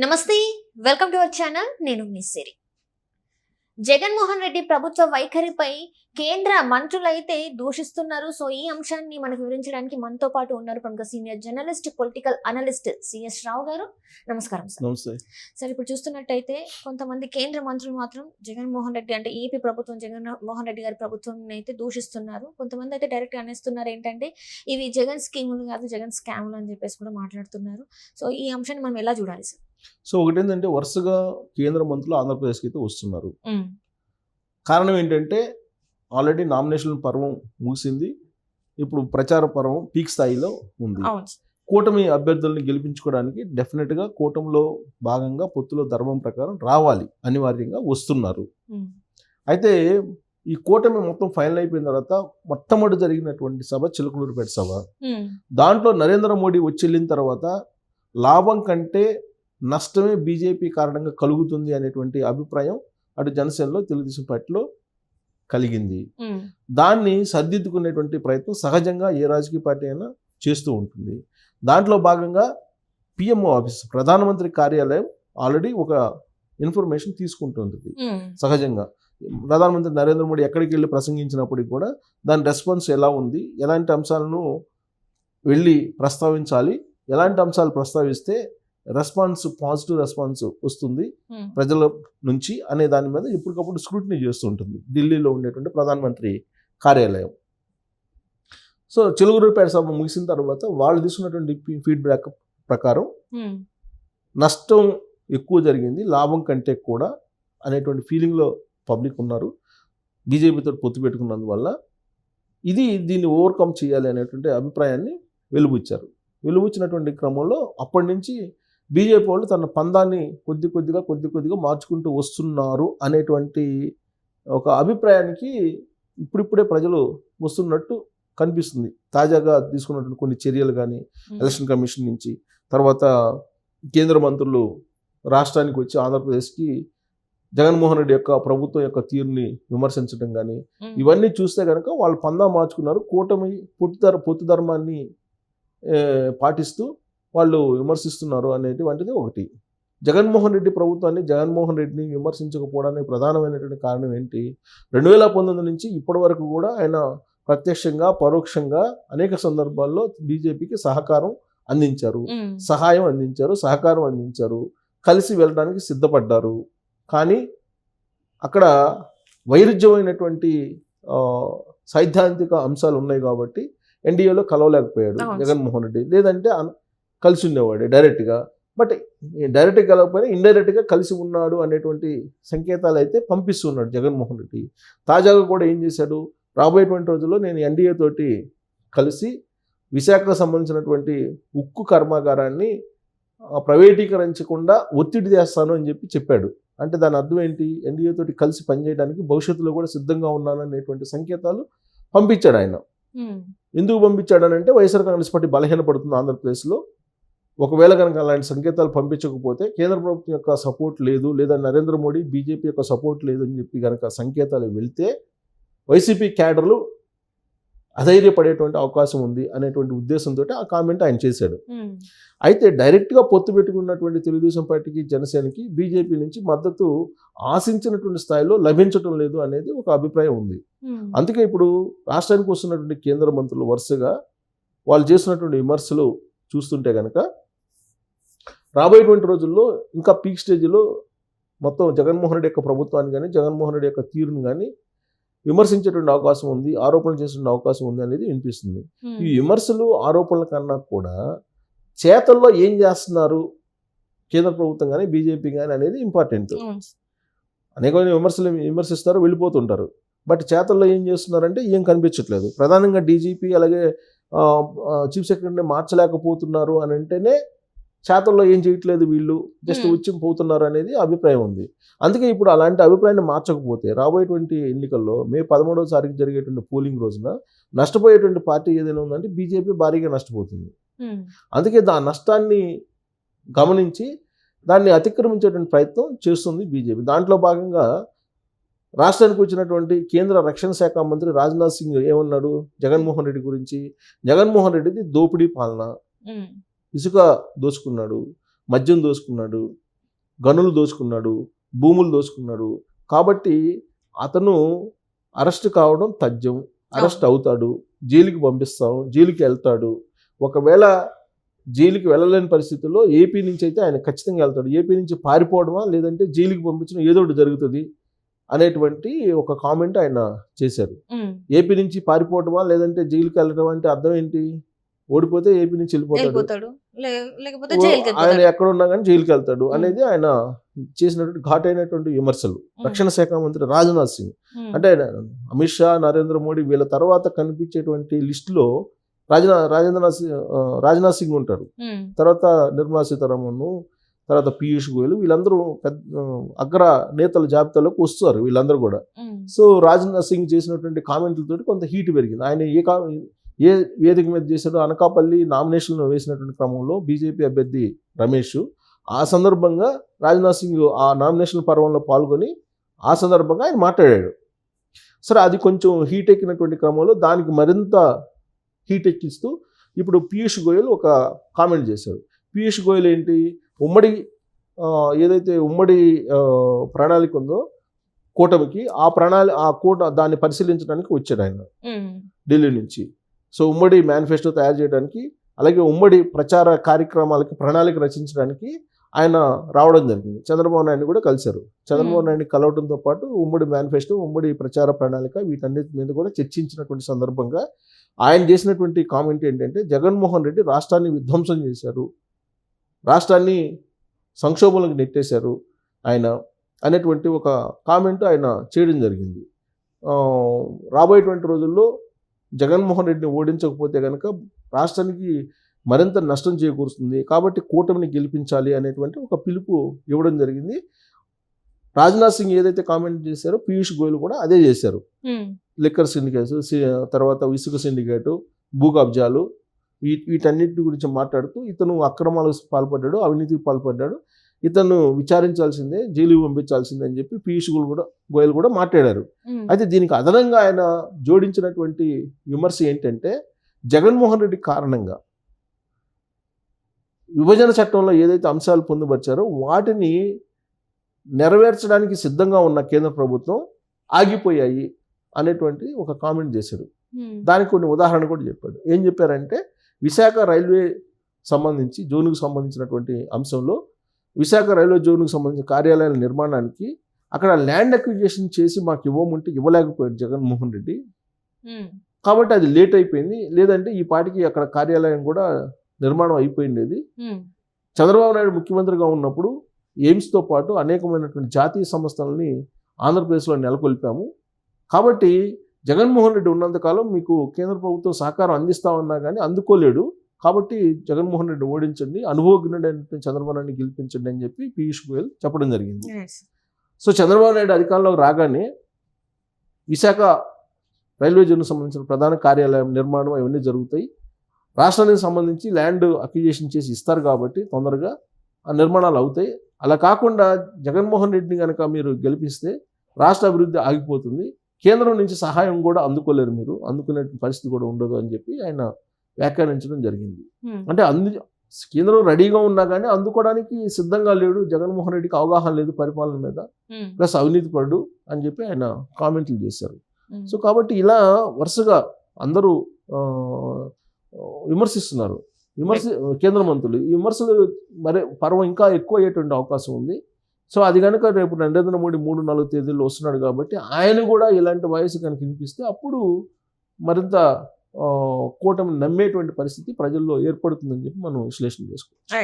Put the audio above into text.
నమస్తే, welcome to our channel. నేను మీ సిరి. జగన్మోహన్ రెడ్డి ప్రభుత్వ వైఖరిపై కేంద్ర మంత్రులైతే దూషిస్తున్నారు. సో ఈ అంశాన్ని మనకు వివరించడానికి మనతో పాటు ఉన్నారు ప్రముఖ senior journalist, political analyst CS Rao గారు. నమస్కారం సార్. నమస్తే సార్, ఇప్పుడు చూస్తున్నట్టయితే కొంతమంది కేంద్ర మంత్రులు మాత్రం జగన్మోహన్ రెడ్డి అంటే ఏపీ ప్రభుత్వం, జగన్మోహన్ రెడ్డి గారి ప్రభుత్వం అయితే దూషిస్తున్నారు. కొంతమంది అయితే డైరెక్ట్ గా అనేస్తున్నారు ఏంటంటే ఇవి జగన్ స్కీములు కాదు, జగన్ స్కాములు అని చెప్పేసి కూడా మాట్లాడుతున్నారు. సో ఈ అంశాన్ని మనం ఎలా చూడాలి సార్? సో ఒకటి ఏంటంటే వరుసగా కేంద్ర మంత్రులు ఆంధ్రప్రదేశ్కి అయితే వస్తున్నారు. కారణం ఏంటంటే ఆల్రెడీ నామినేషన్ పర్వం ముగిసింది, ఇప్పుడు ప్రచార పర్వం పీక్ స్థాయిలో ఉంది. కూటమి అభ్యర్థుల్ని గెలిపించుకోవడానికి డెఫినెట్గా కూటమిలో భాగంగా పొత్తులో ధర్మం ప్రకారం రావాలి, అనివార్యంగా వస్తున్నారు. అయితే ఈ కూటమి మొత్తం ఫైనల్ అయిపోయిన తర్వాత మొట్టమొదటి జరిగినటువంటి సభ చిలకలూరుపేట సభ. దాంట్లో నరేంద్ర మోడీ వచ్చి వెళ్ళిన తర్వాత లాభం కంటే నష్టమే బీజేపీ కారణంగా కలుగుతుంది అనేటువంటి అభిప్రాయం అటు జనసేనలో, తెలుగుదేశం పార్టీలో కలిగింది. దాన్ని సర్దిద్దుకునేటువంటి ప్రయత్నం సహజంగా ఏ రాజకీయ పార్టీ అయినా చేస్తూ ఉంటుంది. దాంట్లో భాగంగా పిఎంఓ ఆఫీస్, ప్రధానమంత్రి కార్యాలయం ఆల్రెడీ ఒక ఇన్ఫర్మేషన్ తీసుకుంటుంది. సహజంగా ప్రధానమంత్రి నరేంద్ర మోడీ ఎక్కడికి వెళ్ళి ప్రసంగించినప్పటికీ కూడా దాని రెస్పాన్స్ ఎలా ఉంది, ఎలాంటి అంశాలను వెళ్ళి ప్రస్తావించాలి, ఎలాంటి అంశాలు ప్రస్తావిస్తే రెస్పాన్స్, పాజిటివ్ రెస్పాన్స్ వస్తుంది ప్రజల నుంచి అనే దాని మీద ఎప్పటికప్పుడు స్క్రూటినీ చేస్తూ ఉంటుంది ఢిల్లీలో ఉండేటువంటి ప్రధానమంత్రి కార్యాలయం. సో చిలుగురుపేట సభ ముగిసిన తర్వాత వాళ్ళు తీసుకున్నటువంటి ఫీడ్బ్యాక్ ప్రకారం నష్టం ఎక్కువ జరిగింది, లాభం కంటే కూడా అనేటువంటి ఫీలింగ్లో పబ్లిక్ ఉన్నారు. బీజేపీతో పొత్తు పెట్టుకున్నందువల్ల దీన్ని ఓవర్కమ్ చేయాలి అనేటువంటి అభిప్రాయాన్ని వెలుబుచ్చారు. వెలుబుచ్చినటువంటి క్రమంలో అప్పటి నుంచి బీజేపీ వాళ్ళు తన పందాన్ని కొద్ది కొద్దిగా మార్చుకుంటూ వస్తున్నారు అనేటువంటి ఒక అభిప్రాయానికి ఇప్పుడిప్పుడే ప్రజలు వస్తున్నట్టు కనిపిస్తుంది. తాజాగా తీసుకున్నటువంటి కొన్ని చర్యలు కానీ, ఎలక్షన్ కమిషన్ నుంచి, తర్వాత కేంద్ర మంత్రులు రాష్ట్రానికి వచ్చి ఆంధ్రప్రదేశ్కి జగన్మోహన్ రెడ్డి యొక్క ప్రభుత్వం యొక్క తీరుని విమర్శించడం కానీ, ఇవన్నీ చూస్తే కనుక వాళ్ళు పందా మార్చుకున్నారు. కూటమి పొత్తు ధర్మాన్ని పాటిస్తూ వాళ్ళు విమర్శిస్తున్నారు అనేటువంటిది ఒకటి. జగన్మోహన్ రెడ్డి ప్రభుత్వాన్ని, జగన్మోహన్ రెడ్డిని విమర్శించకపోవడానికి ప్రధానమైనటువంటి కారణం ఏంటి? 2019 నుంచి ఇప్పటి వరకు కూడా ఆయన ప్రత్యక్షంగా, పరోక్షంగా అనేక సందర్భాల్లో బీజేపీకి సహకారం అందించారు, సహాయం అందించారు, సహకారం అందించారు, కలిసి వెళ్ళడానికి సిద్ధపడ్డారు. కానీ అక్కడ వైరుధ్యమైనటువంటి సైద్ధాంతిక అంశాలు ఉన్నాయి కాబట్టి ఎన్డీఏలో కలవలేకపోయాడు జగన్మోహన్ రెడ్డి. లేదంటే కలిసి ఉండేవాడే డైరెక్ట్గా. బట్ డైరెక్ట్గా కలవకపోయినా ఇండైరెక్ట్గా కలిసి ఉన్నాడు అనేటువంటి సంకేతాలు అయితే పంపిస్తున్నాడు జగన్మోహన్ రెడ్డి. తాజాగా కూడా ఏం చేశాడు? రాబోయేటువంటి రోజుల్లో నేను ఎన్డీఏ తోటి కలిసి విశాఖకు సంబంధించినటువంటి ఉక్కు కర్మాగారాన్ని ప్రైవేటీకరించకుండా ఒత్తిడి చేస్తాను అని చెప్పాడు. అంటే దాని అర్థం ఏంటి? ఎన్డీఏ తోటి కలిసి పనిచేయడానికి భవిష్యత్తులో కూడా సిద్ధంగా ఉన్నాననేటువంటి సంకేతాలు పంపించాడు ఆయన. ఎందుకు పంపించాడనంటే వైఎస్ఆర్ కాంగ్రెస్ పార్టీ బలహీనపడుతుంది ఆంధ్రప్రదేశ్లో. ఒకవేళ కనుక అలాంటి సంకేతాలు పంపించకపోతే కేంద్ర ప్రభుత్వం యొక్క సపోర్ట్ లేదు, లేదా నరేంద్ర మోడీ బీజేపీ యొక్క సపోర్ట్ లేదు అని చెప్పి కనుక సంకేతాలు వెళ్తే వైసీపీ క్యాడర్లు అధైర్యపడేటువంటి అవకాశం ఉంది అనేటువంటి ఉద్దేశంతో ఆ కామెంట్ ఆయన చేశాడు. అయితే డైరెక్ట్గా పొత్తు పెట్టుకున్నటువంటి తెలుగుదేశం పార్టీకి, జనసేనకి బీజేపీ నుంచి మద్దతు ఆశించినటువంటి స్థాయిలో లభించడం లేదు అనేది ఒక అభిప్రాయం ఉంది. అందుకే ఇప్పుడు రాష్ట్రానికి వస్తున్నటువంటి కేంద్ర మంత్రులు వరుసగా వాళ్ళు చేస్తున్నటువంటి విమర్శలు చూస్తుంటే కనుక రాబోయేటువంటి రోజుల్లో ఇంకా పీక్ స్టేజ్లో మొత్తం జగన్మోహన్ రెడ్డి యొక్క ప్రభుత్వాన్ని కానీ, జగన్మోహన్ రెడ్డి యొక్క తీరుని కానీ విమర్శించేటువంటి అవకాశం ఉంది, ఆరోపణలు చేసేటువంటి అవకాశం ఉంది అనేది వినిపిస్తుంది. ఈ విమర్శలు, ఆరోపణల కన్నా కూడా చేతల్లో ఏం చేస్తున్నారు కేంద్ర ప్రభుత్వం కానీ, బీజేపీ కానీ అనేది ఇంపార్టెంట్. అనేకమైన విమర్శిస్తారు, వెళ్ళిపోతుంటారు. బట్ చేతల్లో ఏం చేస్తున్నారంటే ఏం కనిపించట్లేదు. ప్రధానంగా డీజీపీ అలాగే చీఫ్ సెక్రటరీని మార్చలేకపోతున్నారు అని అంటేనే చేతల్లో ఏం చేయట్లేదు, వీళ్ళు జస్ట్ వచ్చి పోతున్నారు అనేది అభిప్రాయం ఉంది. అందుకే ఇప్పుడు అలాంటి అభిప్రాయాన్ని మార్చకపోతే రాబోయేటువంటి ఎన్నికల్లో మే 13వ తారీఖు జరిగేటువంటి పోలింగ్ రోజున నష్టపోయేటువంటి పార్టీ ఏదైనా ఉందంటే బీజేపీ భారీగా నష్టపోతుంది. అందుకే ఆ నష్టాన్ని గమనించి దాన్ని అతిక్రమించేటువంటి ప్రయత్నం చేస్తుంది బీజేపీ. దాంట్లో భాగంగా రాష్ట్రానికి వచ్చినటువంటి కేంద్ర రక్షణ శాఖ మంత్రి రాజ్నాథ్ సింగ్ ఏమన్నాడు జగన్మోహన్ రెడ్డి గురించి? జగన్మోహన్ రెడ్డిది దోపిడీ పాలన, ఇసుక దోచుకున్నాడు, మద్యం దోచుకున్నాడు, గనులు దోచుకున్నాడు, భూములు దోచుకున్నాడు. కాబట్టి అతను అరెస్ట్ కావడం తథ్యం. అరెస్ట్ అవుతాడు, జైలుకి పంపిస్తాం, జైలుకి వెళ్తాడు. ఒకవేళ జైలుకి వెళ్ళలేని పరిస్థితుల్లో ఏపీ నుంచి అయితే ఆయన ఖచ్చితంగా వెళ్తాడు. ఏపీ నుంచి పారిపోవడమా లేదంటే జైలుకి పంపించడం ఏదో ఒకటి జరుగుతుంది అనేటువంటి ఒక కామెంట్ ఆయన చేశారు. ఏపీ నుంచి పారిపోవడమా లేదంటే జైలుకి వెళ్ళడం అంటే అర్థం ఏంటి? ఓడిపోతే ఏపీ నుంచి వెళ్ళిపోతాడు, ఆయన ఎక్కడ ఉన్నా కానీ జైలుకి వెళ్తాడు అనేది ఆయన చేసినటువంటి ఘాటైనటువంటి విమర్శలు. రక్షణ శాఖ మంత్రి రాజ్నాథ్ సింగ్ అంటే అమిత్ షా, నరేంద్ర మోడీ వీళ్ళ తర్వాత కనిపించేటువంటి లిస్టులో రాజ్నాథ్ సింగ్ ఉంటారు. తర్వాత నిర్మలా సీతారామన్, తర్వాత పీయూష్ గోయల్, వీళ్ళందరూ పెద్ద అగ్ర నేతల జాబితాలోకి వస్తారు వీళ్ళందరూ కూడా. సో రాజ్నాథ్ సింగ్ చేసినటువంటి కామెంట్లతోటి కొంత హీట్ పెరిగింది. ఆయన ఏ వేదిక మీద చేశాడో, అనకాపల్లి నామినేషన్ వేసినటువంటి క్రమంలో బీజేపీ అభ్యర్థి రమేష్, ఆ సందర్భంగా రాజ్నాథ్ సింగ్ ఆ నామినేషన్ పర్వంలో పాల్గొని ఆ సందర్భంగా ఆయన మాట్లాడాడు. సరే, అది కొంచెం హీట్ ఎక్కినటువంటి క్రమంలో దానికి మరింత హీట్ ఎక్కిస్తూ ఇప్పుడు పీయూష్ గోయల్ ఒక కామెంట్ చేశారు. పీయూష్ గోయల్ ఏంటి, ఏదైతే ఉమ్మడి ప్రణాళిక ఉందో కూటమికి, దాన్ని పరిశీలించడానికి వచ్చాడు ఆయన ఢిల్లీ నుంచి. సో ఉమ్మడి మేనిఫెస్టో తయారు చేయడానికి, అలాగే ఉమ్మడి ప్రచార కార్యక్రమాలకి ప్రణాళిక రచించడానికి ఆయన రావడం జరిగింది. చంద్రబాబు నాయుడు కూడా కలిశారు. చంద్రబాబు నాయుడు కలవడంతో పాటు ఉమ్మడి మేనిఫెస్టో, ఉమ్మడి ప్రచార ప్రణాళిక వీటన్నిటి మీద కూడా చర్చించినటువంటి సందర్భంగా ఆయన చేసినటువంటి కామెంట్ ఏంటంటే, జగన్మోహన్ రెడ్డి రాష్ట్రాన్ని విధ్వంసం చేశారు, రాష్ట్రాన్ని సంక్షోభంలోకి నెట్టేశారు ఆయన అనేటువంటి ఒక కామెంట్ ఆయన చేయడం జరిగింది. రాబోయేటువంటి రోజుల్లో జగన్మోహన్ రెడ్డిని ఓడించకపోతే కనుక రాష్ట్రానికి మరింత నష్టం చేకూరుస్తుంది, కాబట్టి కూటమిని గెలిపించాలి అనేటువంటి ఒక పిలుపు ఇవ్వడం జరిగింది. రాజ్నాథ్ సింగ్ ఏదైతే కామెంట్ చేశారో పీయూష్ గోయల్ కూడా అదే చేశారు. లిక్కర్ సిండికేట్, తర్వాత ఇసుక సిండికేటు, భూ కబ్జాలు, వీటన్నిటి గురించి మాట్లాడుతూ ఇతను అక్రమాలకు పాల్పడ్డాడు, అవినీతికి పాల్పడ్డాడు, ఇతను విచారించాల్సిందే, జైలుకి పంపించాల్సిందే అని చెప్పి పీయూష్ గోయల్ కూడా మాట్లాడారు. అయితే దీనికి అదనంగా ఆయన జోడించినటువంటి విమర్శ ఏంటంటే, జగన్మోహన్ రెడ్డి కారణంగా విభజన చట్టంలో ఏదైతే అంశాలు పొందుపరిచారో వాటిని నెరవేర్చడానికి సిద్ధంగా ఉన్న కేంద్ర ప్రభుత్వం ఆగిపోయాయి అనేటువంటి ఒక కామెంట్ చేశాడు. దానికి కొన్ని ఉదాహరణ కూడా చెప్పాడు. ఏం చెప్పారంటే, విశాఖ రైల్వే సంబంధించి జోన్కు సంబంధించినటువంటి అంశంలో విశాఖ రైల్వే జోన్కు సంబంధించిన కార్యాలయాల నిర్మాణానికి అక్కడ ల్యాండ్ అక్విజిషన్ చేసి మాకు ఇవ్వమంటే ఇవ్వలేకపోయాడు జగన్మోహన్ రెడ్డి. కాబట్టి అది లేట్ అయిపోయింది, లేదంటే ఈ పాటికి అక్కడ కార్యాలయం కూడా నిర్మాణం అయిపోయింది. చంద్రబాబు నాయుడు ముఖ్యమంత్రిగా ఉన్నప్పుడు ఎయిమ్స్తో పాటు అనేకమైనటువంటి జాతీయ సంస్థలని ఆంధ్రప్రదేశ్లో నెలకొల్పాము. కాబట్టి జగన్మోహన్ రెడ్డి ఉన్నంతకాలం మీకు కేంద్ర ప్రభుత్వం సహకారం అందిస్తామన్నా కానీ అందుకోలేడు. కాబట్టి జగన్మోహన్ రెడ్డి ఓడించండి, అనుభవజ్ఞుడైన చంద్రబాబు నాయుడిని గెలిపించండి అని చెప్పి పీయూష్ గోయల్ చెప్పడం జరిగింది. సో చంద్రబాబు నాయుడు అధికారంలోకి రాగానే విశాఖ రైల్వే జోన్కు సంబంధించిన ప్రధాన కార్యాలయం నిర్మాణం అవన్నీ జరుగుతాయి. రాష్ట్రానికి సంబంధించి ల్యాండ్ అక్విజిషన్ చేసి ఇస్తారు కాబట్టి తొందరగా ఆ నిర్మాణాలు అవుతాయి. అలా కాకుండా జగన్మోహన్ రెడ్డిని కనుక మీరు గెలిపిస్తే రాష్ట్ర అభివృద్ధి ఆగిపోతుంది, కేంద్రం నుంచి సహాయం కూడా అందుకోలేరు, మీరు అందుకునే పరిస్థితి కూడా ఉండదు అని చెప్పి ఆయన వ్యాఖ్యానించడం జరిగింది. అంటే కేంద్రం రెడీగా ఉన్నా కానీ అందుకోవడానికి సిద్ధంగా లేడు, జగన్మోహన్ రెడ్డికి అవగాహన లేదు పరిపాలన మీద, ప్లస్ అవినీతి పరుడు అని చెప్పి ఆయన కామెంట్లు చేశారు. సో కాబట్టి ఇలా వరుసగా అందరూ విమర్శిస్తున్నారు, కేంద్ర మంత్రులు. ఈ విమర్శలు మరి పర్వం ఇంకా ఎక్కువ అయ్యేటువంటి అవకాశం ఉంది. సో అది కనుక రేపు నరేంద్ర మోడీ 3-4 తేదీల్లో వస్తున్నాడు కాబట్టి ఆయన కూడా ఇలాంటి వాయిస్ కనుక వినిపిస్తే అప్పుడు మరింత కూటమిని నమ్మేటువంటి పరిస్థితి ప్రజల్లో ఏర్పడుతుందని చెప్పి మనం విశ్లేషణ చేసుకోవచ్చు.